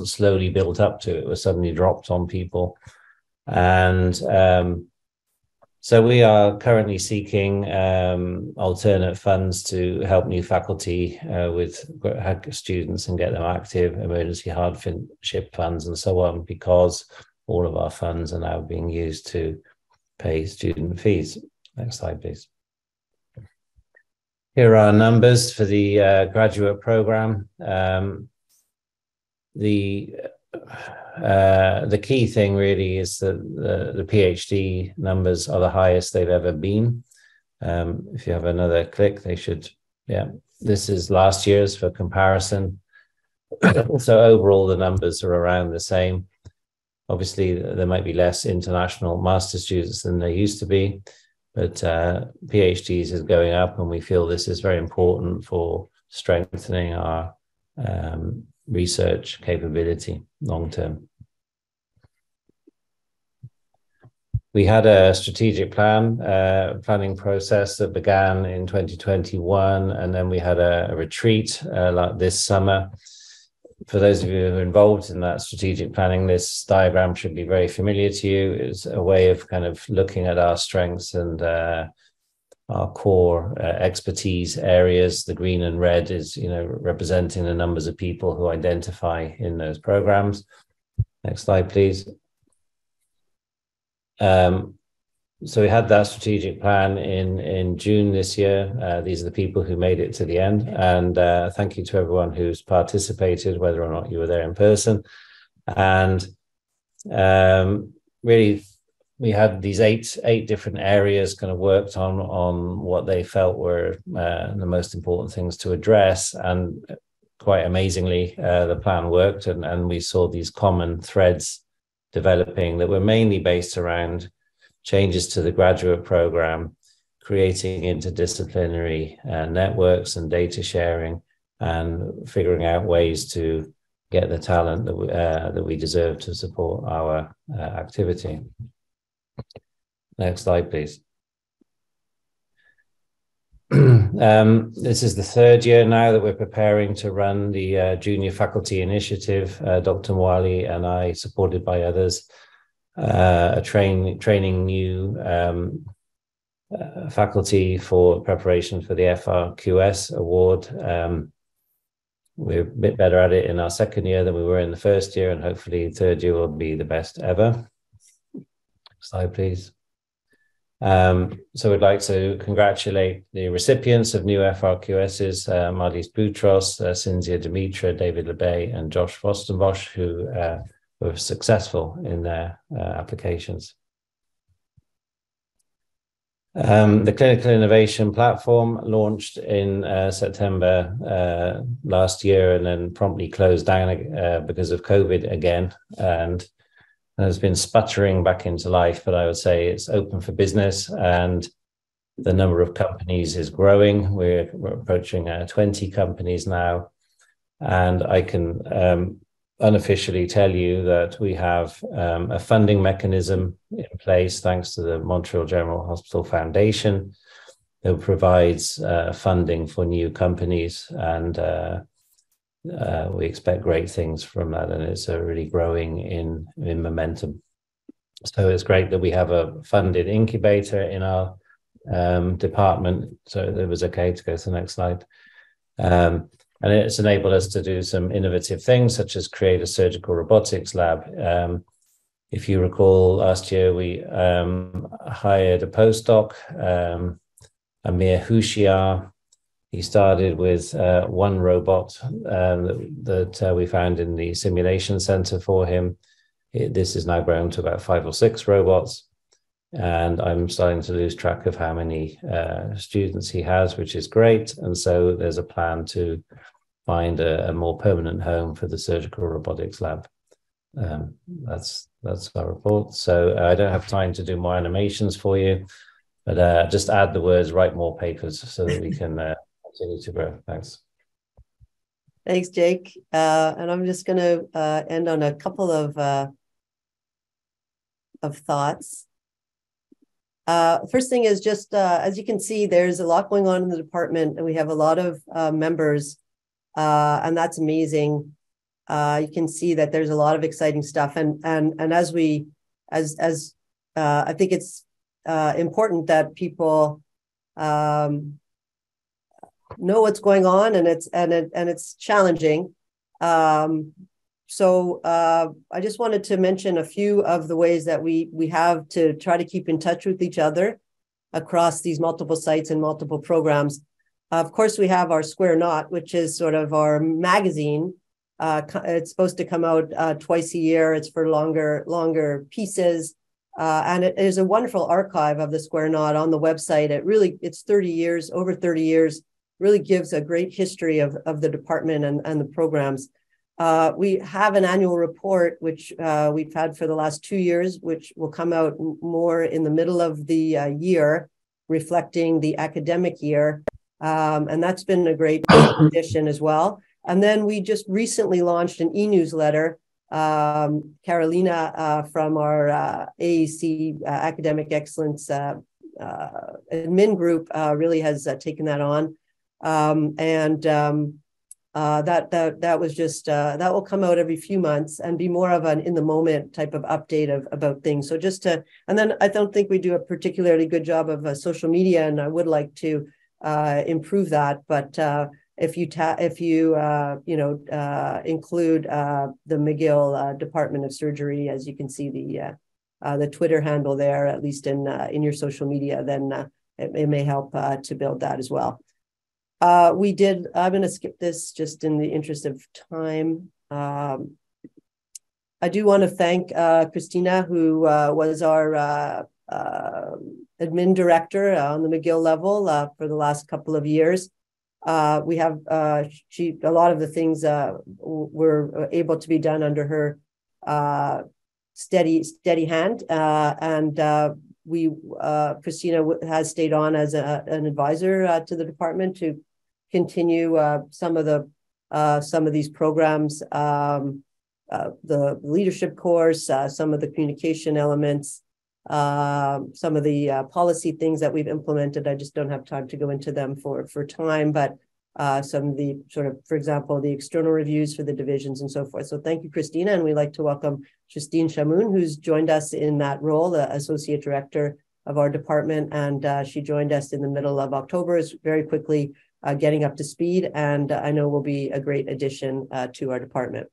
[SPEAKER 7] slowly built up to. It was suddenly dropped on people. And so we are currently seeking alternate funds to help new faculty with students and get them active, emergency hardship funds and so on, because all of our funds are now being used to pay student fees. Next slide, please. Here are our numbers for the graduate program. The key thing really is that the PhD numbers are the highest they've ever been. If you have another click, they should, yeah. This is last year's for comparison. So overall, the numbers are around the same. Obviously, there might be less international master students than there used to be, but PhDs is going up, and we feel this is very important for strengthening our research capability long term. We had a strategic planning process that began in 2021, and then we had a retreat like this summer. For those of you who are involved in that strategic planning, this diagram should be very familiar to you. It's a way of kind of looking at our strengths and our core expertise areas. The green and red is, representing the numbers of people who identify in those programs. Next slide, please. So we had that strategic plan in June this year. These are the people who made it to the end. And thank you to everyone who's participated, whether or not you were there in person. And really, we had these eight different areas kind of worked on what they felt were the most important things to address. And quite amazingly, the plan worked. And we saw these common threads developing that were mainly based around changes to the graduate program, creating interdisciplinary networks and data sharing, and figuring out ways to get the talent that we deserve to support our activity. Next slide, please. This is the third year now that we're preparing to run the Junior Faculty Initiative. Dr. Mwali and I, supported by others, training new faculty for preparation for the FRQS award. We're a bit better at it in our second year than we were in the first year, and hopefully third year will be the best ever. Slide, please. So we'd like to congratulate the recipients of new FRQSs, Marlies Boutros, Cinzia Dimitra, David Lebay, and Josh Vostenbosch, who were successful in their applications. The Clinical Innovation Platform launched in September last year and then promptly closed down because of COVID again, and has been sputtering back into life, but I would say it's open for business and the number of companies is growing. We're approaching 20 companies now, and I can unofficially tell you that we have a funding mechanism in place thanks to the Montreal General Hospital Foundation that provides funding for new companies, and we expect great things from that, and it's really growing in momentum. So it's great that we have a funded incubator in our department. So it was okay to go to the next slide. And it's enabled us to do some innovative things, such as create a surgical robotics lab. If you recall, last year we hired a postdoc, Amir Hushiar. He started with one robot that we found in the simulation center for him. This is now grown to about 5 or 6 robots. And I'm starting to lose track of how many students he has, which is great. And so there's a plan to find a more permanent home for the surgical robotics lab. That's our report. So I don't have time to do more animations for you, but just add the words, write more papers so that we can continue to grow. Thanks.
[SPEAKER 1] Thanks, Jake. And I'm just going to end on a couple of thoughts. First thing is just, as you can see, there's a lot going on in the department, and we have a lot of members, and that's amazing. You can see that there's a lot of exciting stuff, and as I think it's important that people know what's going on, and it's challenging. So I just wanted to mention a few of the ways that we have to try to keep in touch with each other across these multiple sites and multiple programs. Of course, we have our Square Knot, which is sort of our magazine. It's supposed to come out twice a year. It's for longer pieces. And it is a wonderful archive of the Square Knot on the website. It's 30 years, over 30 years, really gives a great history of the department and the programs. We have an annual report, which we've had for the last 2 years, which will come out more in the middle of the year, reflecting the academic year. And that's been a great addition as well. And then we just recently launched an e-newsletter. Carolina from our AEC Academic Excellence admin group really has taken that on. That was just that will come out every few months and be more of an in the moment type of update about things. So and then I don't think we do a particularly good job of social media, and I would like to improve that. But if you include the McGill Department of Surgery, as you can see the Twitter handle there, at least in your social media, then it may help to build that as well. I'm going to skip this just in the interest of time. I do want to thank Christina, who was our admin director on the McGill level for the last couple of years. We have a lot of the things were able to be done under her steady hand, and Christina has stayed on as an advisor to the department to continue some of these programs, the leadership course, some of the communication elements, some of the policy things that we've implemented. I just don't have time to go into them for time, but some of the sort of, for example, the external reviews for the divisions and so forth. So thank you, Christina. And we'd like to welcome Justine Chamoun, who's joined us in that role, the Associate Director of our department. And she joined us in the middle of October, is very quickly getting up to speed, and I know will be a great addition to our department.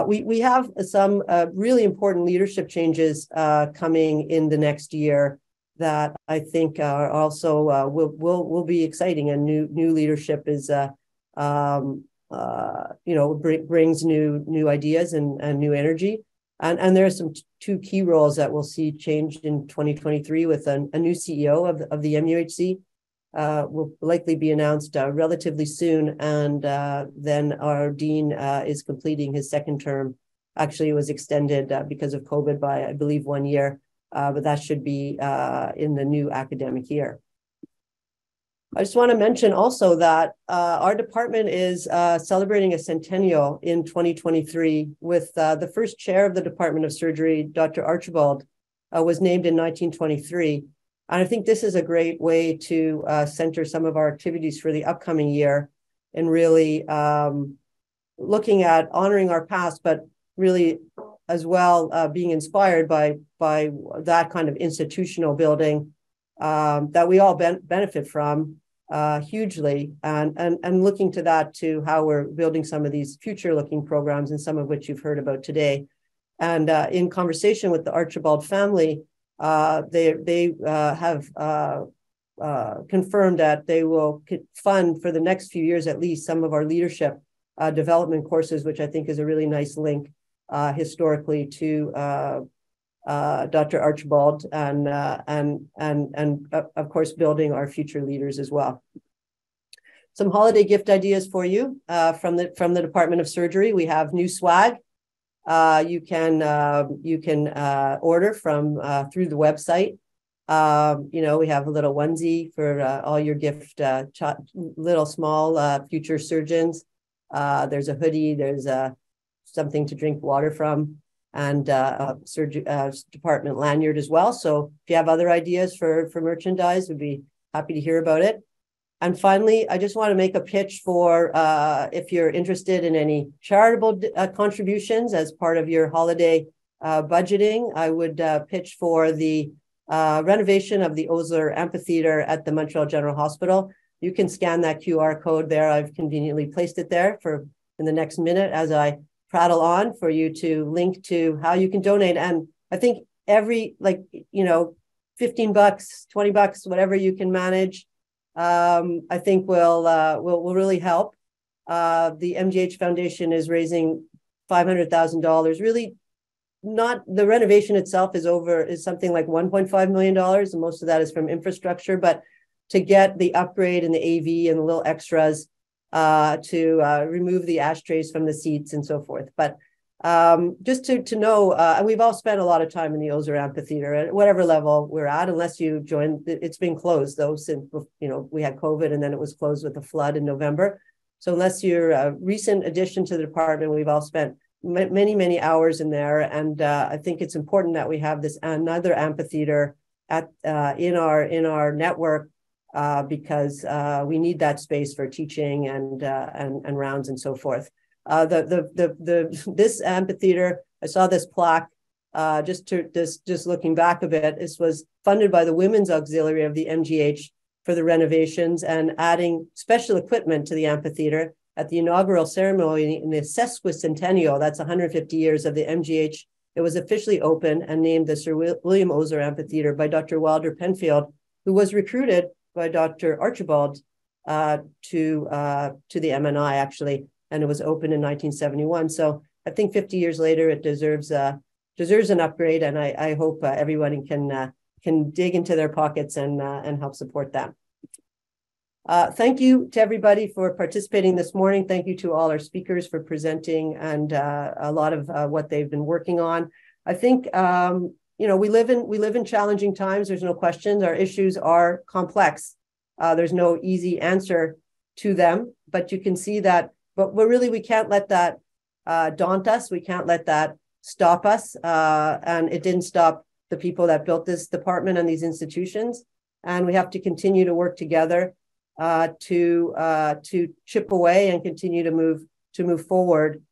[SPEAKER 1] We have some really important leadership changes coming in the next year that I think are also will be exciting. And new leadership is brings new ideas and new energy. And there are some two key roles that we'll see changed in 2023 with a new CEO of the MUHC. Will likely be announced relatively soon. And then our dean is completing his second term. Actually, it was extended because of COVID by, I believe, 1 year, but that should be in the new academic year. I just want to mention also that our department is celebrating a centennial in 2023 with the first chair of the Department of Surgery, Dr. Archibald, was named in 1923. And I think this is a great way to center some of our activities for the upcoming year and really looking at honoring our past, but really as well being inspired by that kind of institutional building that we all benefit from hugely, and looking to that to how we're building some of these future-looking programs, and some of which you've heard about today. And in conversation with the Archibald family, they have confirmed that they will fund for the next few years at least some of our leadership development courses, which I think is a really nice link historically to Dr. Archibald, and of course building our future leaders as well. Some holiday gift ideas for you from the Department of Surgery. We have new swag. You can order from through the website. We have a little onesie for all your gift, little small future surgeons. There's a hoodie. There's something to drink water from, and department lanyard as well. So if you have other ideas for merchandise, we'd be happy to hear about it. And finally, I just want to make a pitch for if you're interested in any charitable contributions as part of your holiday budgeting, I would pitch for the renovation of the Osler Amphitheater at the Montreal General Hospital. You can scan that QR code there. I've conveniently placed it there for in the next minute as I prattle on for you to link to how you can donate. And I think every, $15, $20, whatever you can manage, I think will really help. The MGH Foundation is raising $500,000. Really, not the renovation itself is something like $1.5 million, and most of that is from infrastructure. But to get the upgrade and the AV and the little extras, to remove the ashtrays from the seats and so forth. But just to know, and we've all spent a lot of time in the Osler Amphitheater at whatever level we're at, unless you joined. It's been closed though since we had COVID, and then it was closed with the flood in November. So unless you're a recent addition to the department, we've all spent many hours in there, and I think it's important that we have this another amphitheater at in our network. Because we need that space for teaching and rounds and so forth. This amphitheater, I saw this plaque just looking back a bit. This was funded by the Women's Auxiliary of the MGH for the renovations and adding special equipment to the amphitheater at the inaugural ceremony in the Centennial. That's 150 years of the MGH. It was officially opened and named the Sir William Osler Amphitheater by Dr. Wilder Penfield, who was recruited by Dr. Archibald to the MNI actually, and it was opened in 1971. So I think 50 years later, it deserves an upgrade, and I hope everyone can dig into their pockets and help support that. Thank you to everybody for participating this morning. Thank you to all our speakers for presenting and a lot of what they've been working on. I think we live in challenging times. There's no question. Our issues are complex. There's no easy answer to them, but you can see that. But we can't let that daunt us. We can't let that stop us. And it didn't stop the people that built this department and these institutions. And we have to continue to work together to chip away and continue to move forward.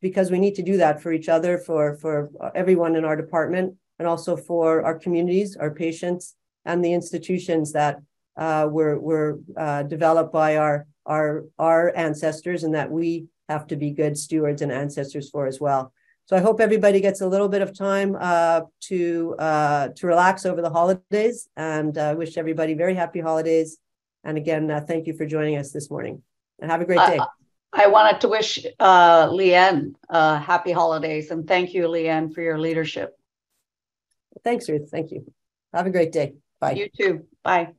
[SPEAKER 1] Because we need to do that for each other, for everyone in our department, and also for our communities, our patients, and the institutions that were developed by our ancestors, and that we have to be good stewards and ancestors for as well. So I hope everybody gets a little bit of time to relax over the holidays, and wish everybody very happy holidays. And again, thank you for joining us this morning, and have a great day.
[SPEAKER 3] I wanted to wish Leanne happy holidays, and thank you, Leanne, for your leadership.
[SPEAKER 1] Thanks, Ruth. Thank you. Have a great day. Bye.
[SPEAKER 3] You too. Bye.